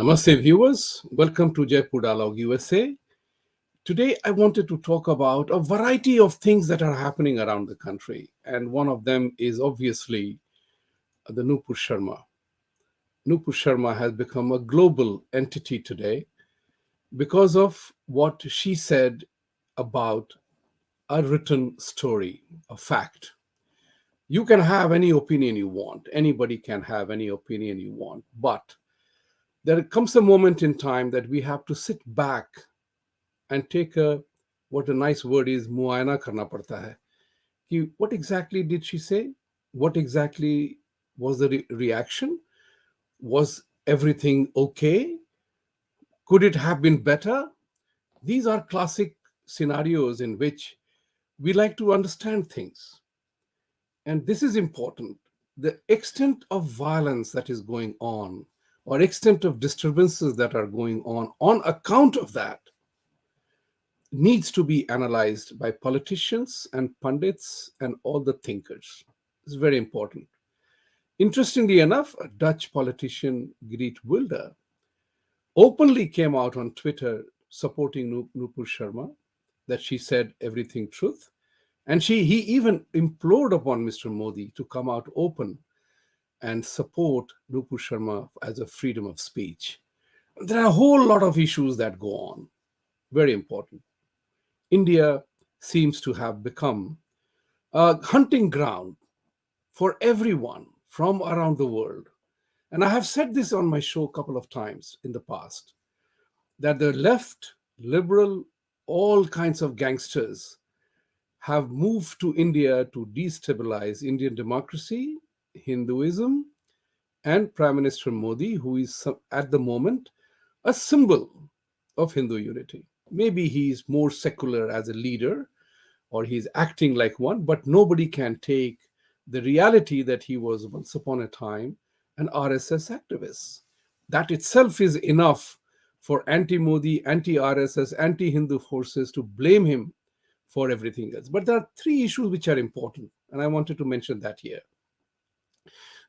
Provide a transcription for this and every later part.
Namaste, viewers. Welcome to Jaipur Dialogue USA. Today, I wanted to talk about a variety of things that are happening around the country. And one of them is obviously the Nupur Sharma. Nupur Sharma has become a global entity today because of what she said about a written story, a fact. You can have any opinion you want. Anybody can have any opinion you want. But there comes a moment in time that we have to sit back and take a, what a nice word is, muayana karna padta hai ki what exactly did she say, what exactly was the reaction, was everything okay, could it have been better. These are classic scenarios in which we like to understand things, and this is important. The extent of violence that is going on, or extent of disturbances that are going on account of that, needs to be analyzed by politicians and pundits and all the thinkers. It's very important. Interestingly enough, a Dutch politician, Geert Wilders, openly came out on Twitter supporting Nupur Sharma, that she said everything truth. And he even implored upon Mr. Modi to come out open and support Nupur Sharma as a freedom of speech. There are a whole lot of issues that go on. Very important. India seems to have become a hunting ground for everyone from around the world. And I have said this on my show a couple of times in the past, that the left, liberal, all kinds of gangsters have moved to India to destabilize Indian democracy, Hinduism, and Prime Minister Modi, who is at the moment a symbol of Hindu unity. Maybe he's more secular as a leader, or he's acting like one, but nobody can take the reality that he was once upon a time an RSS activist. That itself is enough for anti-Modi, anti-RSS, anti-Hindu forces to blame him for everything else. But there are three issues which are important, and I wanted to mention that here.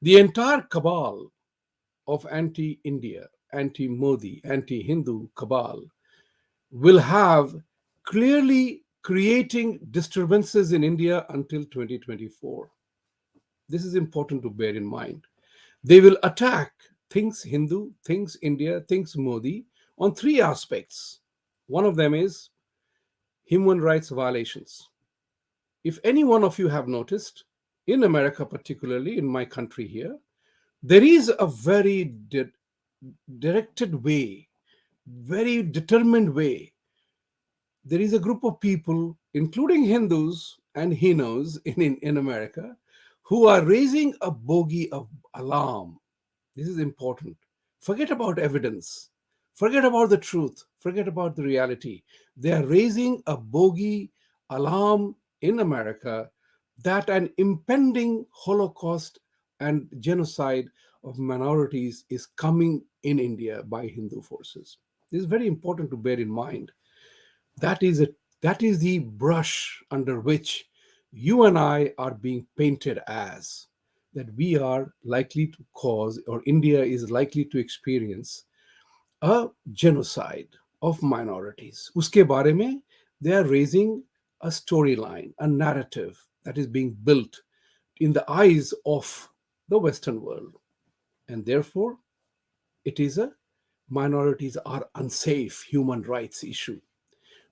The entire cabal of anti-India, anti-Modi, anti-Hindu cabal will have clearly creating disturbances in India until 2024. This is important to bear in mind. They will attack things Hindu, things India, things Modi on three aspects. One of them is human rights violations. If any one of you have noticed, in America, particularly in my country here, there is a very directed way, very determined way. There is a group of people, including Hindus and Hinos in America, who are raising a bogey of alarm. This is important. Forget about evidence. Forget about the truth. Forget about the reality. They are raising a bogey alarm in America that an impending Holocaust and genocide of minorities is coming in India by Hindu forces. This is very important to bear in mind. That is the brush under which you and I are being painted as, that we are likely to cause, or India is likely to experience, a genocide of minorities. Uske bare mein, they are raising a storyline, a narrative that is being built in the eyes of the Western world. And therefore, it is a minorities are unsafe human rights issue.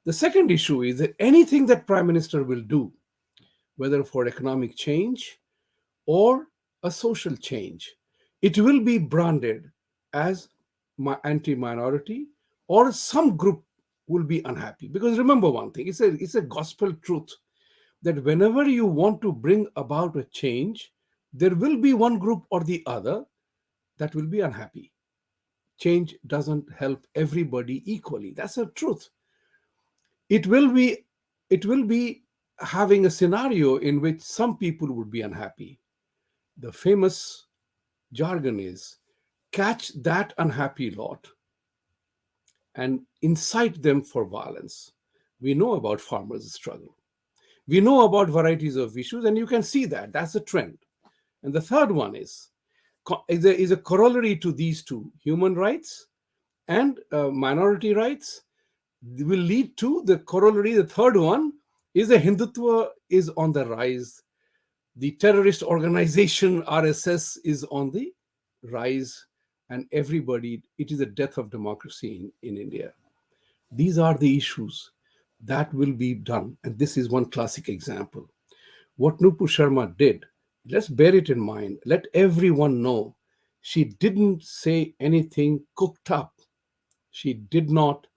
The second issue is that anything that Prime Minister will do, whether for economic change or a social change, it will be branded as anti-minority, or some group will be unhappy. Because remember one thing, it's a gospel truth that whenever you want to bring about a change, there will be one group or the other that will be unhappy. Change doesn't help everybody equally. That's the truth. It will be having a scenario in which some people would be unhappy. The famous jargon is catch that unhappy lot and incite them for violence. We know about farmers' struggle. We know about varieties of issues, and you can see that. That's a trend. And the third one is a corollary to these two: human rights and minority rights will lead to the corollary. The third one is the Hindutva is on the rise. The terrorist organization RSS is on the rise, and everybody, it is a death of democracy in India. These are the issues that will be done. And this is one classic example. What Nupur Sharma did, let's bear it in mind. Let everyone know she didn't say anything cooked up. She did not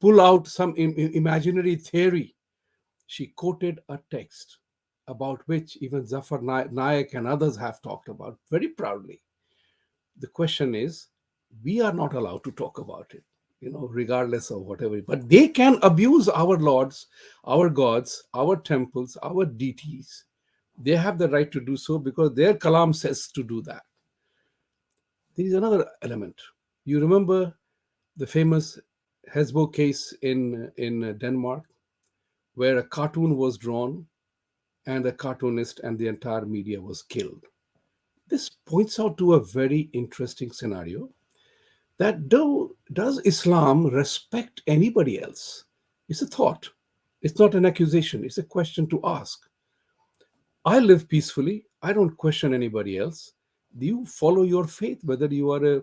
pull out some imaginary theory. She quoted a text about which even Zafar Nayak and others have talked about very proudly. The question is, we are not allowed to talk about it, regardless of whatever. But they can abuse our lords, our gods, our temples, our deities. They have the right to do so because their kalam says to do that. There is another element. You remember the famous Hesbo case in Denmark, where a cartoon was drawn and the cartoonist and the entire media was killed. This points out to a very interesting scenario that does Islam respect anybody else? It's a thought. It's not an accusation. It's a question to ask. I live peacefully. I don't question anybody else. Do you follow your faith, whether you are a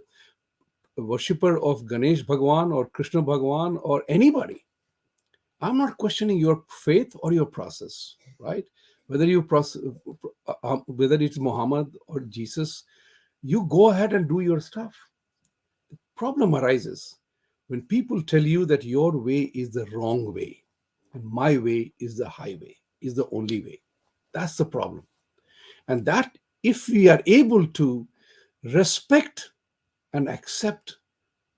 worshipper of Ganesh Bhagwan or Krishna Bhagwan or anybody? I'm not questioning your faith or your process, right? Whether you process, whether it's Muhammad or Jesus, you go ahead and do your stuff. Problem arises when people tell you that your way is the wrong way and my way is the highway, is the only way. That's the problem. And that, if we are able to respect and accept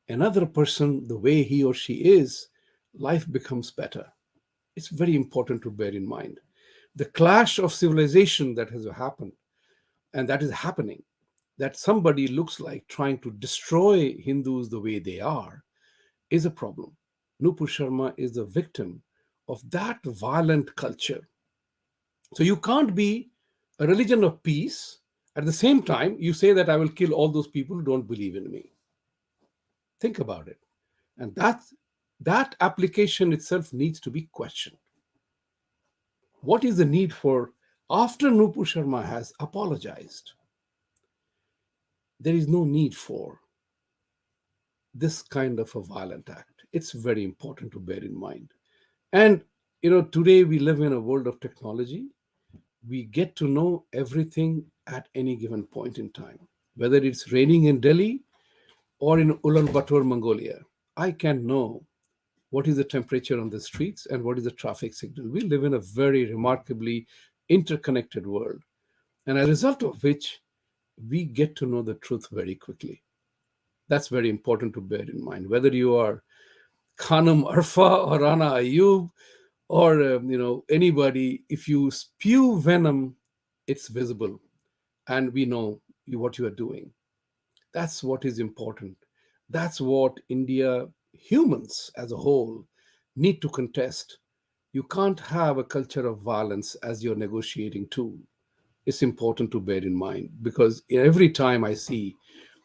another person the way he or she is, life becomes better. It's very important to bear in mind. The clash of civilization that has happened and that is happening, that somebody looks like trying to destroy Hindus the way they are, is a problem. Nupur Sharma is a victim of that violent culture. So you can't be a religion of peace. At the same time, you say that I will kill all those people who don't believe in me. Think about it. And that application itself needs to be questioned. What is the need for, after Nupur Sharma has apologized, there is no need for this kind of a violent act. It's very important to bear in mind. And today we live in a world of technology. We get to know everything at any given point in time, whether it's raining in Delhi or in Ulaanbaatar, Mongolia. I can know what is the temperature on the streets and what is the traffic signal. We live in a very remarkably interconnected world, and as a result of which, we get to know the truth very quickly. That's very important to bear in mind. Whether you are Khanum Arfa or Rana Ayub or anybody, if you spew venom, it's visible, and we know what you are doing. That's what is important. That's what India, humans as a whole, need to contest. You can't have a culture of violence as your negotiating tool. It's important to bear in mind, because every time I see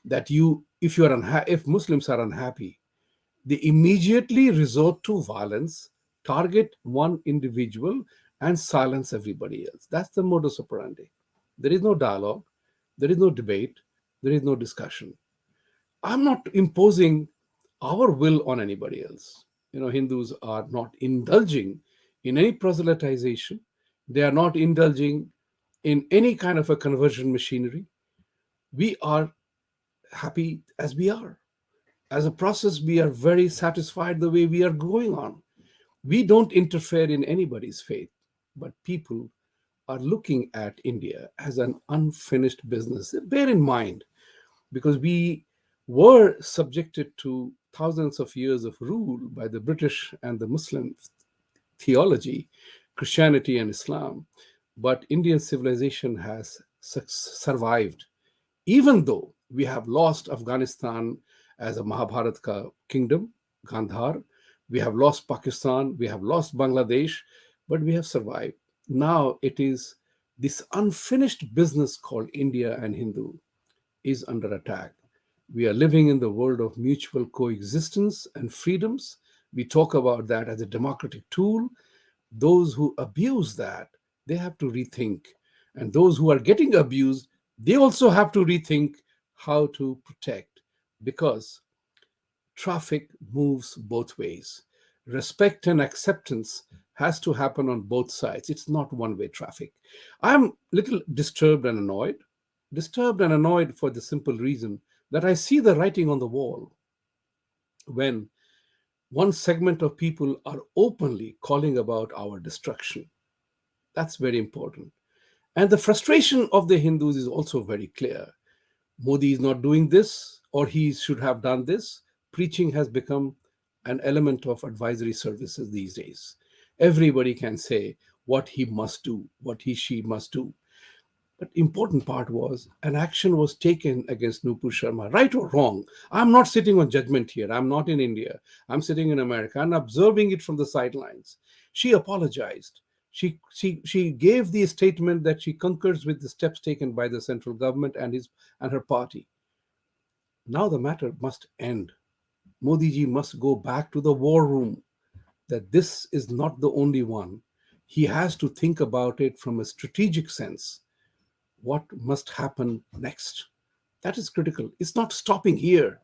that if Muslims are unhappy, they immediately resort to violence, target one individual, and silence everybody else. That's the modus operandi. There is no dialogue, there is no debate, there is no discussion. I'm not imposing our will on anybody else. Hindus are not indulging in any proselytization. They are not indulging in any kind of a conversion machinery. We are happy as we are. As a process, we are very satisfied the way we are going on. We don't interfere in anybody's faith, but people are looking at India as an unfinished business. Bear in mind, because we were subjected to thousands of years of rule by the British and the Muslim theology, Christianity and Islam, but Indian civilization has survived. Even though we have lost Afghanistan as a Mahabharata kingdom, Gandhar, we have lost Pakistan, we have lost Bangladesh, but we have survived. Now it is this unfinished business called India and Hindu is under attack. We are living in the world of mutual coexistence and freedoms. We talk about that as a democratic tool. Those who abuse that, they have to rethink. And those who are getting abused, they also have to rethink how to protect, because traffic moves both ways. Respect and acceptance has to happen on both sides. It's not one way traffic. I'm little disturbed and annoyed. Disturbed and annoyed for the simple reason that I see the writing on the wall when one segment of people are openly calling about our destruction. That's very important. And the frustration of the Hindus is also very clear. Modi is not doing this, or he should have done this. Preaching has become an element of advisory services these days. Everybody can say what he must do, what he, she must do. But important part was an action was taken against Nupur Sharma, right or wrong. I'm not sitting on judgment here. I'm not in India. I'm sitting in America and observing it from the sidelines. She apologized. She gave the statement that she concurs with the steps taken by the central government and her party. Now the matter must end. Modi ji must go back to the war room. That this is not the only one. He has to think about it from a strategic sense. What must happen next? That is critical. It's not stopping here.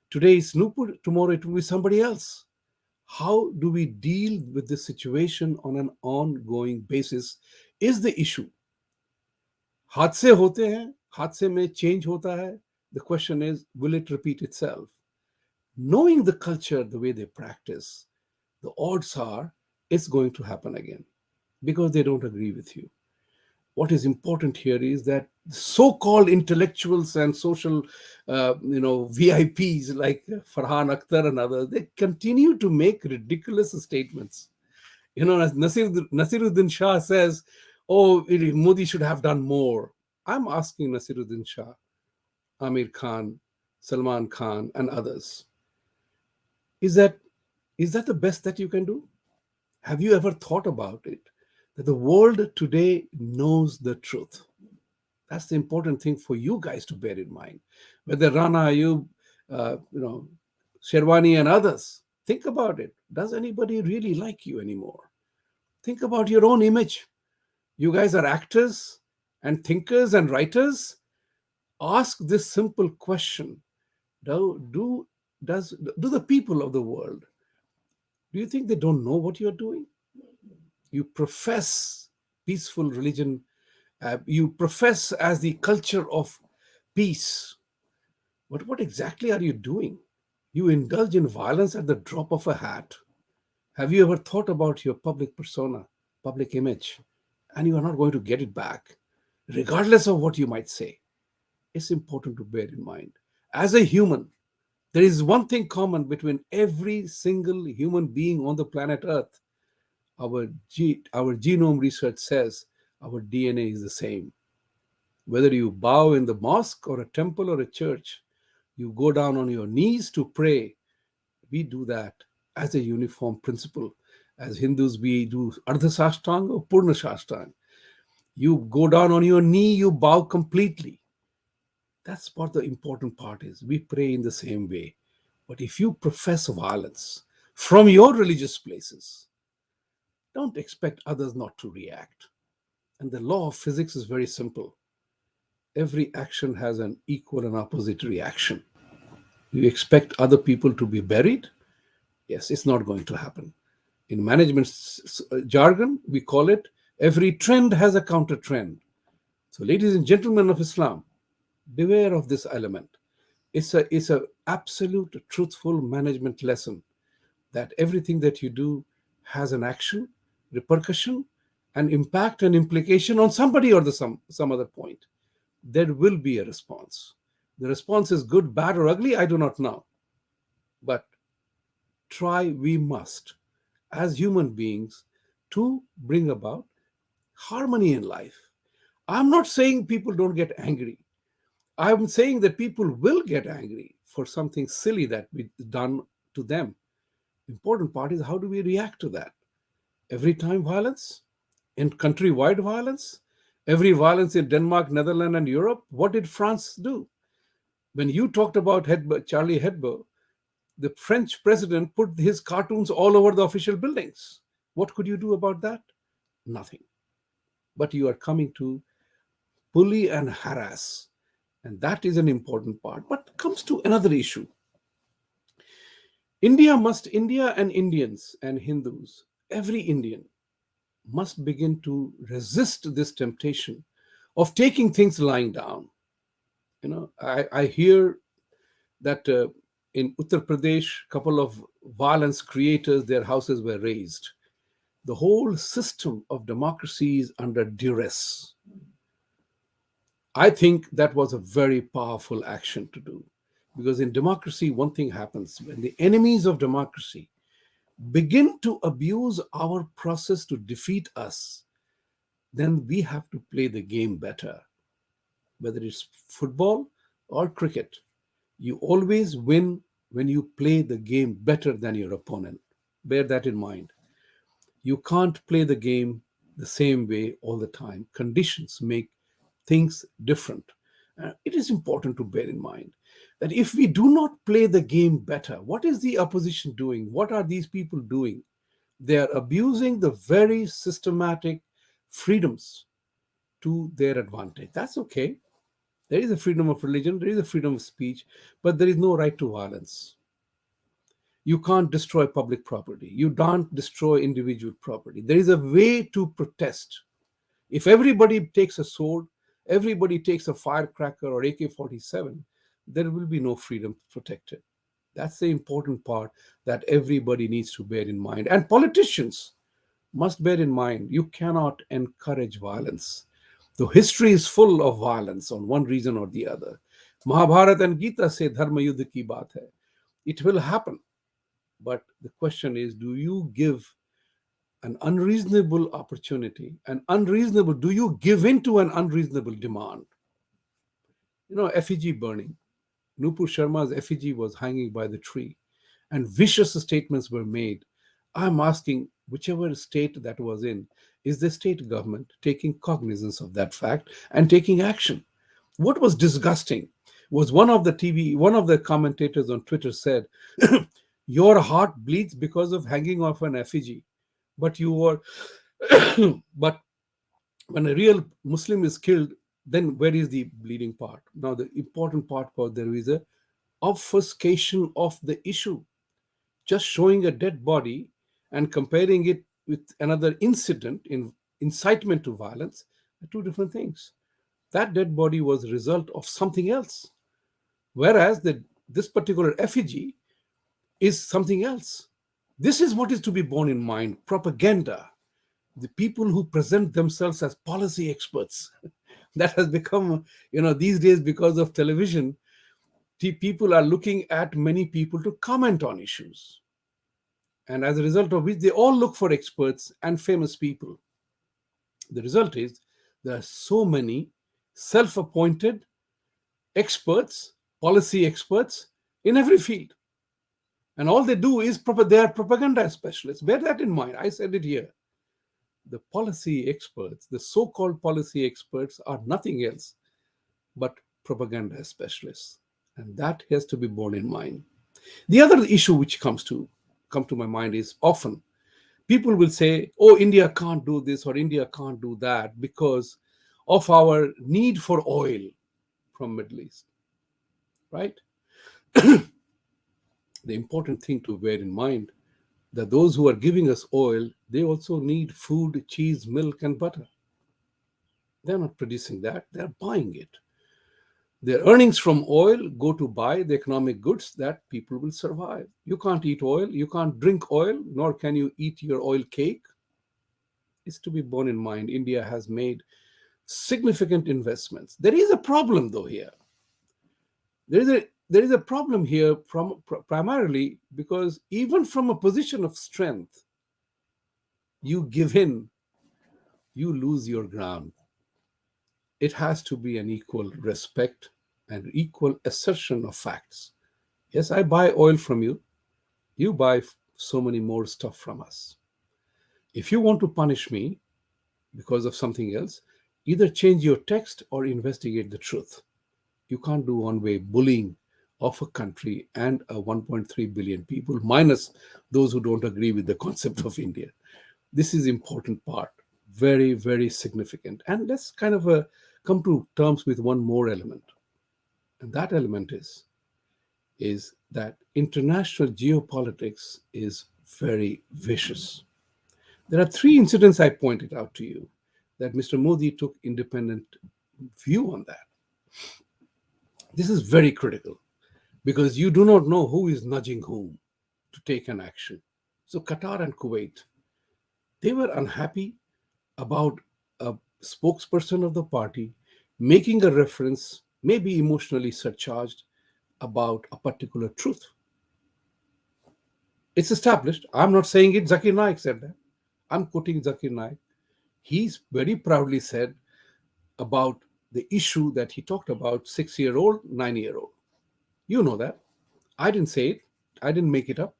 Today is Nupur, tomorrow it will be somebody else. How do we deal with this situation on an ongoing basis is the issue. हादसे होते हैं, हादसे में change होता है. The question is, will it repeat itself? Knowing the culture, the way they practice, the odds are it's going to happen again because they don't agree with you. What is important here is that so-called intellectuals and social, VIPs like Farhan Akhtar and others, they continue to make ridiculous statements. As Nasiruddin Shah says, "Oh, Modi should have done more." I'm asking Nasiruddin Shah, Amir Khan, Salman Khan, and others: Is that the best that you can do? Have you ever thought about it? That the world today knows the truth. That's the important thing for you guys to bear in mind. Whether Rana, Ayub, Sherwani, and others, think about it. Does anybody really like you anymore? Think about your own image. You guys are actors and thinkers and writers. Ask this simple question: do the people of the world, do you think they don't know what you're doing? You profess peaceful religion, you profess as the culture of peace, but what exactly are you doing? You indulge in violence at the drop of a hat. Have you ever thought about your public persona, public image? And you are not going to get it back, regardless of what you might say. It's important to bear in mind. As a human, there is one thing common between every single human being on the planet Earth. Our genome research says our DNA is the same. Whether you bow in the mosque or a temple or a church, you go down on your knees to pray. We do that as a uniform principle. As Hindus, we do Ardha Sashtang or Purna Sashtang. You go down on your knee, you bow completely. That's what the important part is. We pray in the same way. But if you profess violence from your religious places, don't expect others not to react. And the law of physics is very simple. Every action has an equal and opposite reaction. You expect other people to be buried? Yes, it's not going to happen. In management jargon, we call it every trend has a counter trend. So, ladies and gentlemen of Islam, beware of this element. It's a absolute truthful management lesson that everything that you do has an action, repercussion, and impact and implication on somebody or some other point. There will be a response. The response is good, bad, or ugly, I do not know. But try we must, as human beings, to bring about harmony in life. I'm not saying people don't get angry. I'm saying that people will get angry for something silly that we done to them. Important part is how do we react to that? Every time violence? In countrywide violence? Every violence in Denmark, Netherlands, and Europe? What did France do? When you talked about Charlie Hebdo, the French president put his cartoons all over the official buildings. What could you do about that? Nothing. But you are coming to bully and harass. And that is an important part. But comes to another issue. India and Indians and Hindus, every Indian must begin to resist this temptation of taking things lying down. I hear that in Uttar Pradesh, a couple of violence creators, their houses were razed. The whole system of democracy is under duress. I think that was a very powerful action to do. Because in democracy, one thing happens when the enemies of democracy begin to abuse our process to defeat us, then we have to play the game better. Whether it's football or cricket, you always win when you play the game better than your opponent. Bear that in mind. You can't play the game the same way all the time. Conditions make things different. It is important to bear in mind that if we do not play the game better, what is the opposition doing? What are these people doing? They are abusing the very systematic freedoms to their advantage. That's okay. There is a freedom of religion, there is a freedom of speech, but there is no right to violence. You can't destroy public property. You can't destroy individual property. There is a way to protest. If everybody takes a sword, everybody takes a firecracker or AK-47, there will be no freedom protected. That's the important part that everybody needs to bear in mind. And politicians must bear in mind you cannot encourage violence. The history is full of violence on one reason or the other. Mahabharat and Gita say dharma yuddha ki baat hai. It will happen. But the question is, do you give an unreasonable opportunity, do you give in to an unreasonable demand? Effigy burning. Nupur Sharma's effigy was hanging by the tree, and vicious statements were made. I'm asking, whichever state that was in, is the state government taking cognizance of that fact and taking action? What was disgusting was one of the commentators on Twitter said, your heart bleeds because of hanging off an effigy, but you were, but when a real Muslim is killed, then where is the bleeding part? Now, the important part was there is a obfuscation of the issue. Just showing a dead body and comparing it with another incident in incitement to violence are two different things. That dead body was a result of something else, whereas this particular effigy is something else. This is what is to be borne in mind: propaganda. The people who present themselves as policy experts. That has become, these days because of television, people are looking at many people to comment on issues. And as a result of which, they all look for experts and famous people. The result is there are so many self appointed experts, policy experts in every field. And all they do is they are propaganda specialists. Bear that in mind. I said it here. The policy experts, the so called policy experts, are nothing else but propaganda specialists. And that has to be borne in mind. The other issue which come to my mind is often people will say, oh, India can't do this or India can't do that because of our need for oil from Middle East, right? The important thing to bear in mind that those who are giving us oil, they also need food, cheese, milk, and butter. They're not producing that, they're buying it. Their earnings from oil go to buy the economic goods that people will survive. You can't eat oil, you can't drink oil, nor can you eat your oil cake. It's to be borne in mind, India has made significant investments. There is a problem, though, here. There is a problem here primarily because even from a position of strength, you give in, you lose your ground. It has to be an equal respect and equal assertion of facts. Yes, I buy oil from you. You buy so many more stuff from us. If you want to punish me because of something else, either change your text or investigate the truth. You can't do one way bullying of a country and a 1.3 billion people, minus those who don't agree with the concept of India. This is important part, very, very significant. And let's kind of come to terms with one more element. And that element is that international geopolitics is very vicious. There are three incidents I pointed out to you that Mr. Modi took independent view on that. This is very critical because you do not know who is nudging whom to take an action. So Qatar and Kuwait, they were unhappy about a spokesperson of the party making a reference, maybe emotionally surcharged, about a particular truth. It's established. I'm not saying it. Zakir Naik said that. I'm quoting Zakir Naik. He's very proudly said about the issue that he talked about 6 year old, 9 year old. You know that. I didn't say it. I didn't make it up.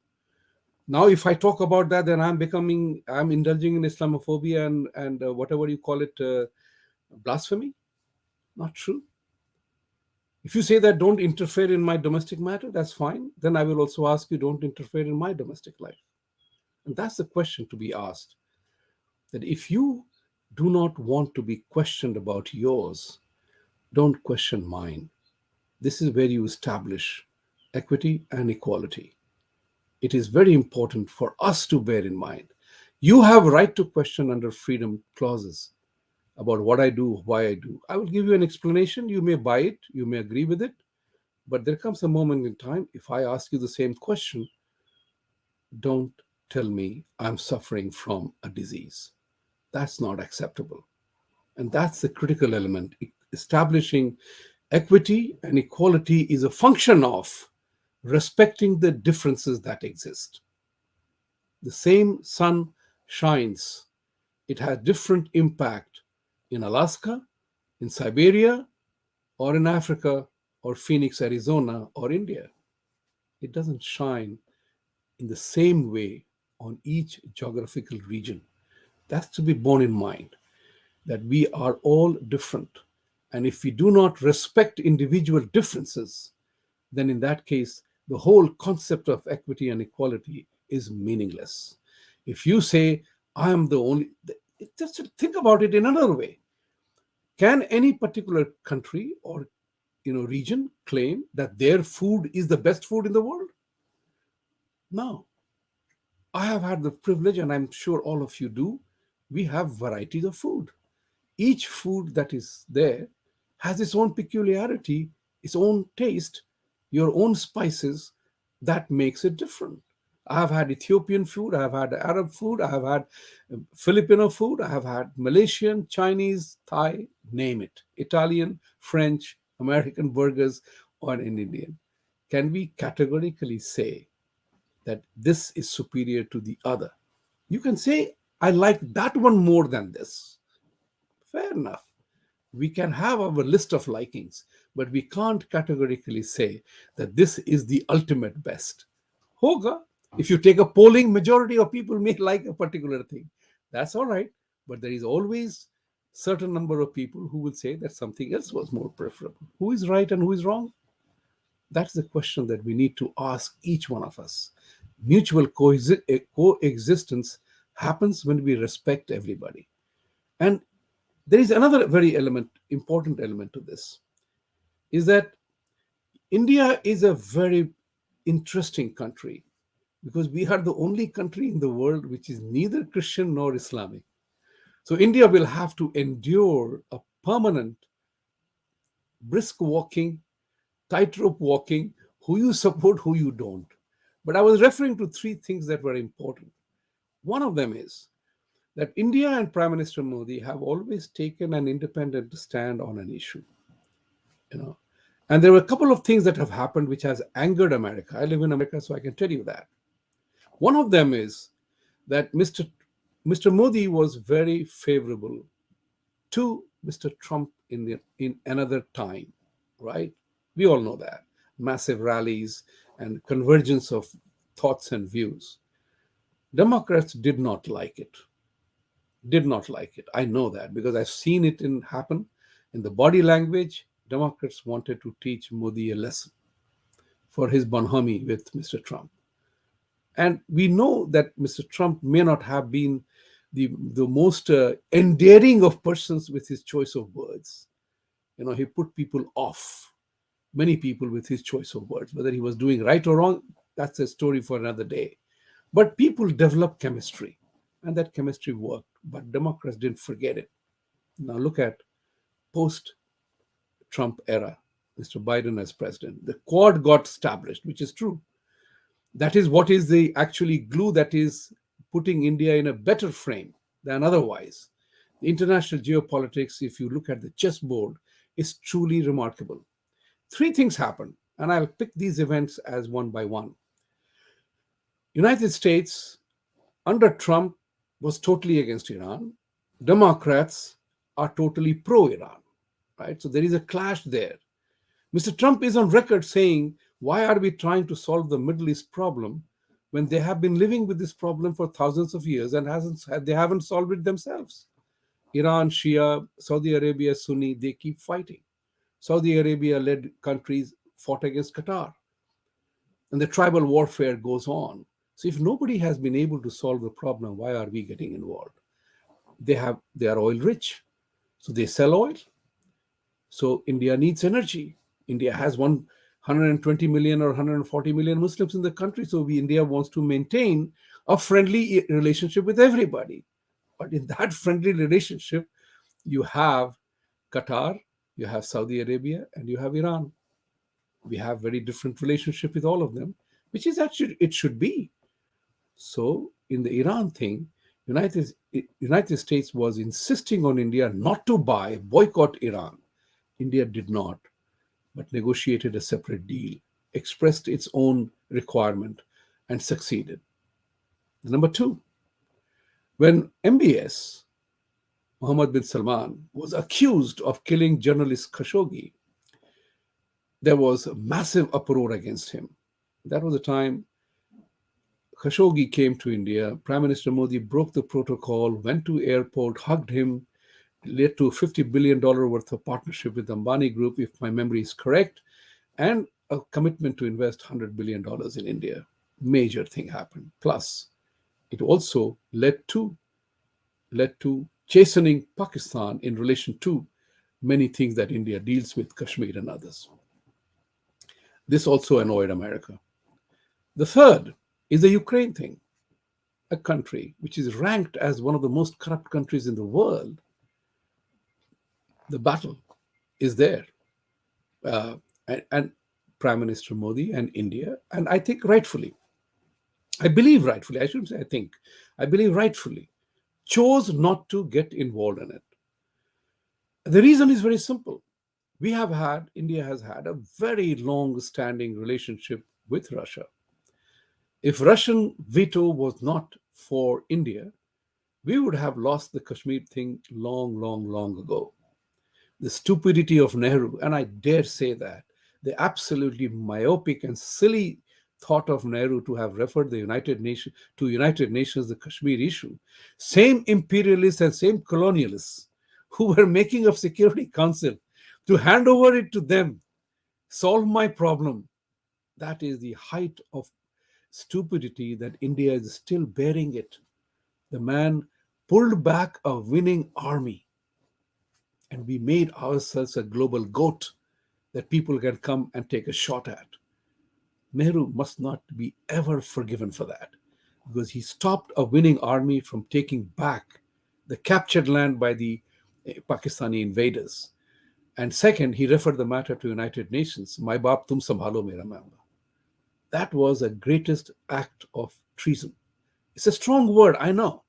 Now, if I talk about that, then I'm indulging in Islamophobia and whatever you call it, blasphemy. Not true. If you say that don't interfere in my domestic matter, that's fine. Then I will also ask you don't interfere in my domestic life. And that's the question to be asked. That if you do not want to be questioned about yours, don't question mine. This is where you establish equity and equality. It is very important for us to bear in mind. You have right to question under freedom clauses about what I do, why I do. I will give you an explanation. You may buy it, you may agree with it, but there comes a moment in time, if I ask you the same question, don't tell me I'm suffering from a disease. That's not acceptable. And that's the critical element. Establishing equity and equality is a function of respecting the differences that exist. The same sun shines, it has different impact in Alaska, in Siberia, or in Africa, or Phoenix, Arizona, or India. It doesn't shine in the same way on each geographical region. That's to be borne in mind that we are all different. And if we do not respect individual differences, then in that case, the whole concept of equity and equality is meaningless. If you say, I am the only, just think about it in another way. Can any particular country or region claim that their food is the best food in the world? No. I have had the privilege, and I'm sure all of you do. We have varieties of food. Each food that is there has its own peculiarity, its own taste, your own spices that makes it different. I have had Ethiopian food, I have had Arab food, I have had Filipino food, I have had Malaysian, Chinese, Thai, name it, Italian, French, American burgers, or an Indian. Can we categorically say that this is superior to the other? You can say, I like that one more than this. Fair enough. We can have our list of likings, but we can't categorically say that this is the ultimate best. Hoga, if you take a polling, majority of people may like a particular thing. That's all right. But there is always certain number of people who will say that something else was more preferable. Who is right and who is wrong? That's the question that we need to ask each one of us. Mutual coexistence happens when we respect everybody. And there is another important element to this, is that India is a very interesting country because we are the only country in the world which is neither Christian nor Islamic. So India will have to endure a permanent brisk walking, tightrope walking, who you support, who you don't. But I was referring to three things that were important. One of them is that India and Prime Minister Modi have always taken an independent stand on an issue. You know, and there were a couple of things that have happened which has angered America. I live in America, so I can tell you that. One of them is that Mr. Modi was very favorable to Mr. Trump in another time, right? We all know that. Massive rallies and convergence of thoughts and views. Democrats did not like it. Did not like it. I know that because I've seen it happen in the body language, Democrats wanted to teach Modi a lesson for his bonhomie with Mr. Trump. And we know that Mr. Trump may not have been the most endearing of persons with his choice of words. He put people off, many people, with his choice of words. Whether he was doing right or wrong, that's a story for another day. But people developed chemistry, and that chemistry worked. But Democrats didn't forget it. Now look at post Trump era, Mr. Biden as president. The Quad got established, which is true. That is what is the actually glue that is putting India in a better frame than otherwise. The international geopolitics, if you look at the chessboard, is truly remarkable. Three things happened, and I'll pick these events as one by one. United States under Trump was totally against Iran. Democrats are totally pro-Iran, right? So there is a clash there. Mr. Trump is on record saying, why are we trying to solve the Middle East problem when they have been living with this problem for thousands of years and they haven't solved it themselves? Iran, Shia, Saudi Arabia, Sunni, they keep fighting. Saudi Arabia-led countries fought against Qatar. And the tribal warfare goes on. So if nobody has been able to solve the problem, why are we getting involved? They are oil rich. So they sell oil. So India needs energy. India has 120 million or 140 million Muslims in the country. So India wants to maintain a friendly relationship with everybody. But in that friendly relationship, you have Qatar, you have Saudi Arabia, and you have Iran. We have very different relationship with all of them, which is actually, it should be. So in the Iran thing, United States was insisting on India not to boycott Iran. India did not, but negotiated a separate deal, expressed its own requirement, and succeeded. Number two, when MBS, Mohammed bin Salman, was accused of killing journalist Khashoggi, there was a massive uproar against him. That was the time Khashoggi came to India. Prime Minister Modi broke the protocol, went to airport, hugged him, led to a $50 billion worth of partnership with the Ambani Group, if my memory is correct, and a commitment to invest $100 billion in India. Major thing happened. Plus, it also led to chastening Pakistan in relation to many things that India deals with, Kashmir and others. This also annoyed America. The third is the Ukraine thing, a country which is ranked as one of the most corrupt countries in the world. The battle is there. And Prime Minister Modi and India, and I think rightfully, I believe rightfully, I shouldn't say I think, I believe rightfully, chose not to get involved in it. The reason is very simple. India has had a very long-standing relationship with Russia. If Russian veto was not for India, we would have lost the Kashmir thing long, long, long ago. The stupidity of Nehru, and I dare say that, the absolutely myopic and silly thought of Nehru to have referred the United Nations the Kashmir issue. Same imperialists and same colonialists who were making of Security Council, to hand over it to them, solve my problem. That is the height of stupidity that India is still bearing it. The man pulled back a winning army, and we made ourselves a global goat that people can come and take a shot at. Nehru must not be ever forgiven for that, because he stopped a winning army from taking back the captured land by the Pakistani invaders. And second, he referred the matter to United Nations. My baap tum sambhalo mera member. That was the greatest act of treason. It's a strong word, I know,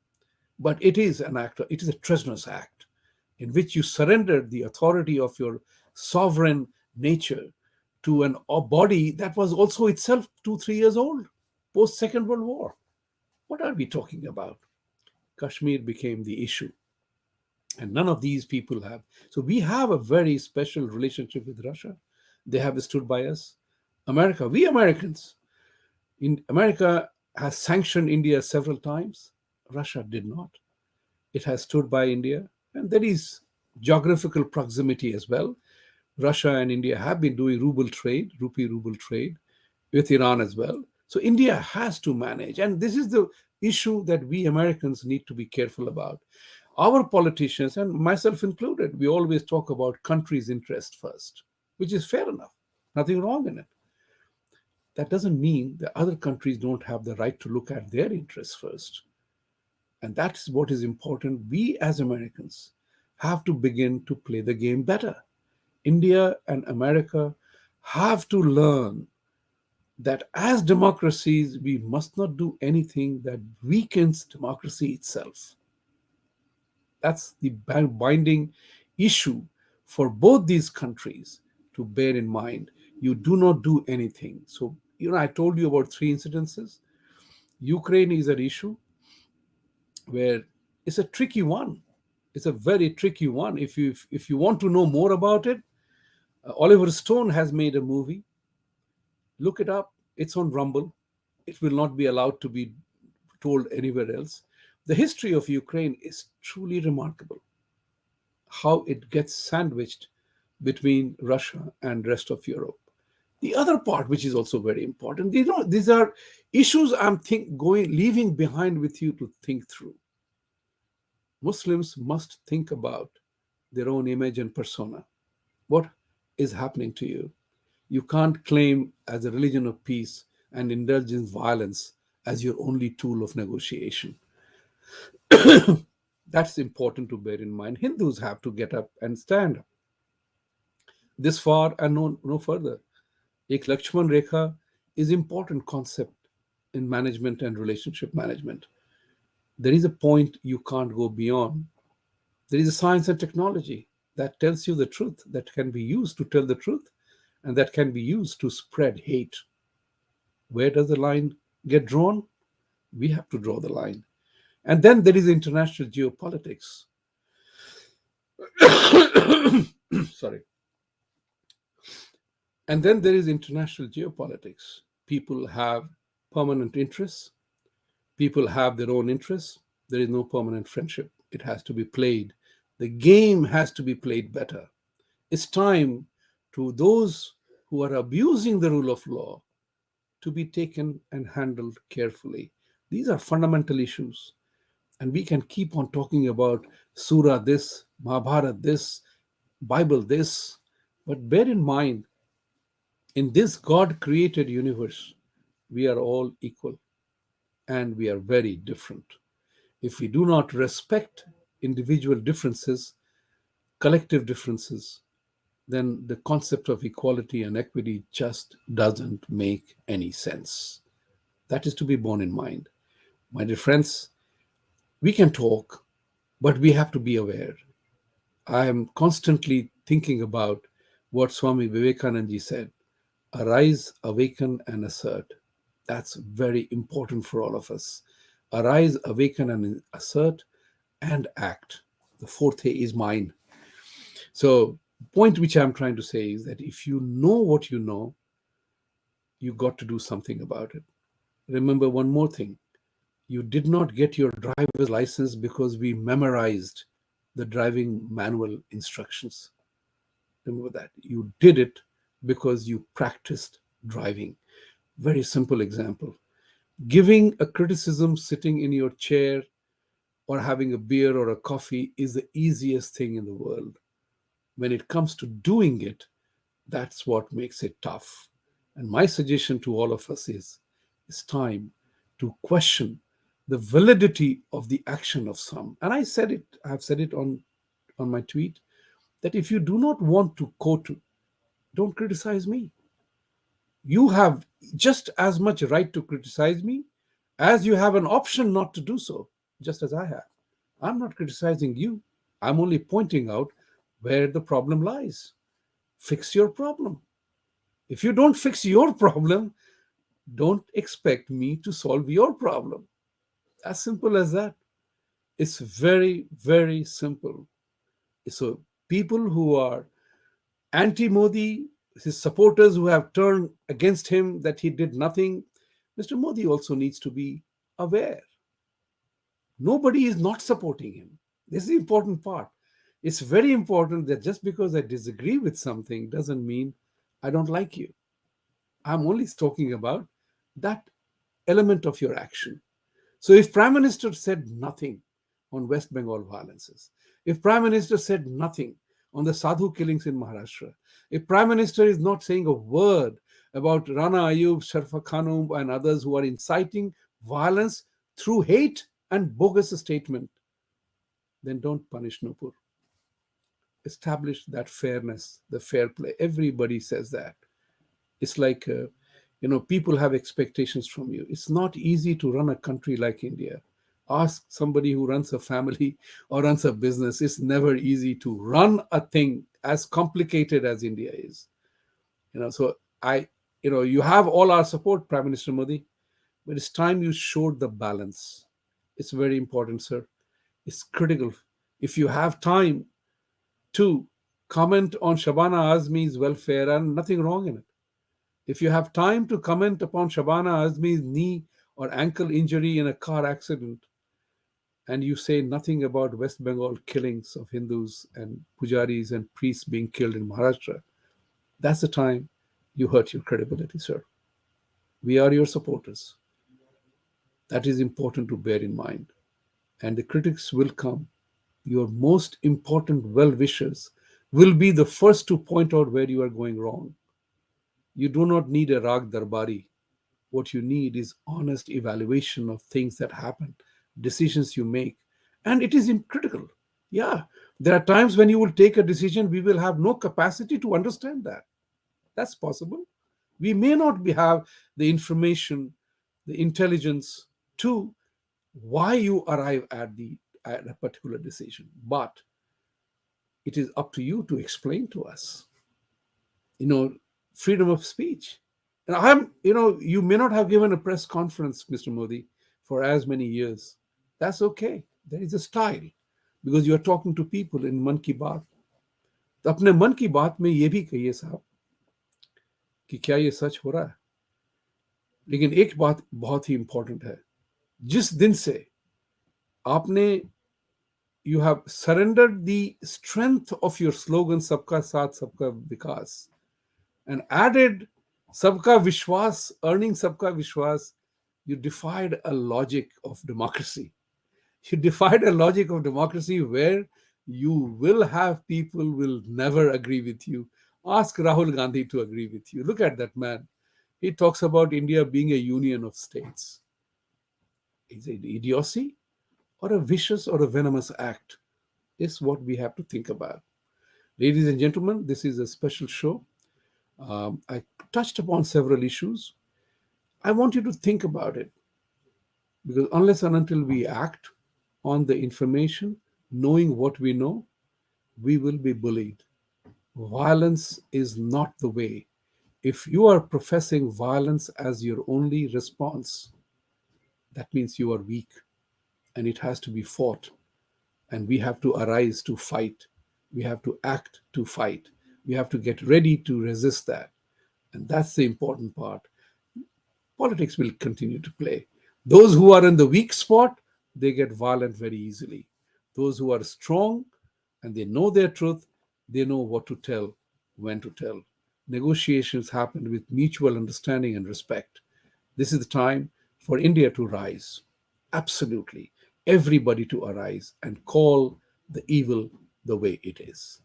but it is an act. It is a treasonous act in which you surrendered the authority of your sovereign nature to a body that was also itself 2-3 years old, post Second World War. What are we talking about? Kashmir became the issue. And none of these people have. So we have a very special relationship with Russia. They have stood by us. America, we Americans, in America has sanctioned India several times. Russia did not. It has stood by India. And there is geographical proximity as well. Russia and India have been doing ruble trade, rupee ruble trade, with Iran as well. So India has to manage. And this is the issue that we Americans need to be careful about. Our politicians, and myself included, we always talk about country's interest first, which is fair enough. Nothing wrong in it. That doesn't mean that other countries don't have the right to look at their interests first. And that's what is important. We as Americans have to begin to play the game better. India and America have to learn that as democracies, we must not do anything that weakens democracy itself. That's the binding issue for both these countries to bear in mind. You do not do anything. So, I told you about three incidences. Ukraine is an issue where it's a tricky one. It's a very tricky one. If you want to know more about it, Oliver Stone has made a movie. Look it up. It's on Rumble. It will not be allowed to be told anywhere else. The history of Ukraine is truly remarkable. How it gets sandwiched between Russia and rest of Europe. The other part, which is also very important, these are issues I'm leaving behind with you to think through. Muslims must think about their own image and persona. What is happening to you? You can't claim as a religion of peace and indulge in violence as your only tool of negotiation. That's important to bear in mind. Hindus have to get up and stand this far and no further. Ek Lakshman Rekha is important concept in management and relationship management. There is a point you can't go beyond. There is a science and technology that tells you the truth, that can be used to tell the truth, and that can be used to spread hate. Where does the line get drawn? We have to draw the line. And then there is international geopolitics. Sorry. And then there is international geopolitics. People have permanent interests. People have their own interests. There is no permanent friendship. It has to be played. The game has to be played better. It's time to those who are abusing the rule of law to be taken and handled carefully. These are fundamental issues. And we can keep on talking about Surah this, Mahabharata this, Bible this. But bear in mind, in this God created universe, we are all equal and we are very different. If we do not respect individual differences, collective differences, then the concept of equality and equity just doesn't make any sense. That is to be borne in mind. My dear friends, we can talk, but we have to be aware. I am constantly thinking about what Swami Vivekananda said: arise, awaken, and assert. That's very important for all of us. Arise, awaken, and assert, and act. The fourth A is mine. So, point which I'm trying to say is that if you know what you know, you got to do something about it. Remember one more thing. You did not get your driver's license because we memorized the driving manual instructions. Remember that. You did it because you practiced driving. Very simple example. Giving a criticism sitting in your chair or having a beer or a coffee is the easiest thing in the world. When it comes to doing it, that's what makes it tough. And my suggestion to all of us is it's time to question the validity of the action of some. And I've said it on my tweet, that if you do not want to quote, don't criticize me. You have just as much right to criticize me as you have an option not to do so, just as I have. I'm not criticizing you. I'm only pointing out where the problem lies. Fix your problem. If you don't fix your problem, don't expect me to solve your problem. As simple as that. It's very, very simple. So, people who are anti Modi, his supporters who have turned against him that he did nothing, Mr. Modi also needs to be aware. Nobody is not supporting him. This is the important part. It's very important that just because I disagree with something doesn't mean I don't like you. I'm only talking about that element of your action. So if Prime Minister said nothing on West Bengal violences, if Prime Minister said nothing on the Sadhu killings in Maharashtra, if Prime Minister is not saying a word about Rana Ayub, Sharfa Khanum, and others who are inciting violence through hate and bogus statement, then don't punish Nupur. Establish that fairness, the fair play. Everybody says that. It's like, people have expectations from you. It's not easy to run a country like India. Ask somebody who runs a family or runs a business. It's never easy to run a thing as complicated as India is. So you have all our support, Prime Minister Modi, but it's time you showed the balance. It's very important, sir. It's critical. If you have time to comment on Shabana Azmi's welfare, and nothing wrong in it. If you have time to comment upon Shabana Azmi's knee or ankle injury in a car accident, and you say nothing about West Bengal killings of Hindus and pujaris and priests being killed in Maharashtra, that's the time you hurt your credibility, sir. We are your supporters. That is important to bear in mind. And the critics will come. Your most important well wishers will be the first to point out where you are going wrong. You do not need a Rag Darbari. What you need is honest evaluation of things that happen, decisions you make. And it is critical. Yeah, there are times when you will take a decision, we will have no capacity to understand that. That's possible. We may not have the information, the intelligence to why you arrive at a particular decision, but it is up to you to explain to us. you know Freedom of speech. And you may not have given a press conference, Mr. Modi, for as many years. That's okay. There is a style, because you are talking to people in मन की बात. तो अपने मन की बात में ये भी कहिए साहब कि क्या ये सच हो रहा है. लेकिन एक बात बहुत ही इंपॉर्टेंट है. जिस दिन से आपने you have surrendered the strength of your slogan सबका साथ सबका विकास and added Sabka Vishwas, earning Sabka Vishwas, you defied a logic of democracy. You defied a logic of democracy where you will have people will never agree with you. Ask Rahul Gandhi to agree with you. Look at that man. He talks about India being a union of states. Is it idiocy or a vicious or a venomous act? Is what we have to think about. Ladies and gentlemen, this is a special show. I touched upon several issues. I want you to think about it, because unless and until we act on the information, knowing what we know, we will be bullied. Violence is not the way. If you are professing violence as your only response, that means you are weak, and it has to be fought. And we have to arise to fight. We have to act to fight. We have to get ready to resist that. And that's the important part. Politics will continue to play. Those who are in the weak spot, they get violent very easily. Those who are strong and they know their truth, they know what to tell, when to tell. Negotiations happen with mutual understanding and respect. This is the time for India to rise. Absolutely. Everybody to arise and call the evil the way it is.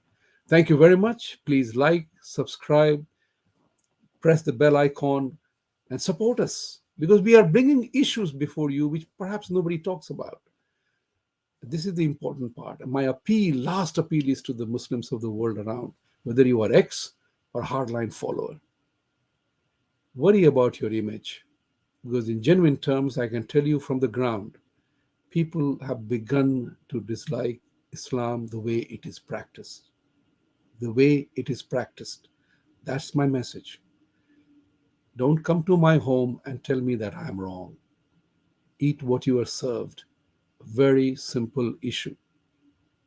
Thank you very much. Please like, subscribe, press the bell icon, and support us, because we are bringing issues before you which perhaps nobody talks about. This is the important part. My last appeal is to the Muslims of the world around, whether you are ex or hardline follower. Worry about your image, because in genuine terms, I can tell you from the ground, people have begun to dislike Islam the way it is practiced. The way it is practiced. That's my message. Don't come to my home and tell me that I'm wrong. Eat what you are served. Very simple issue.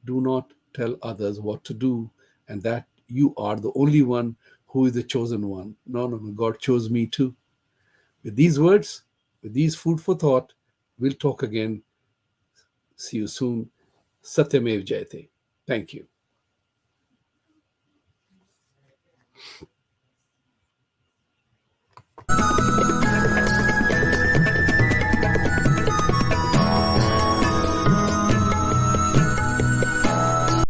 Do not tell others what to do and that you are the only one who is the chosen one. No, no, no. God chose me too. With these words, with these food for thought, we'll talk again. See you soon. Satyamev Jayate. Thank you.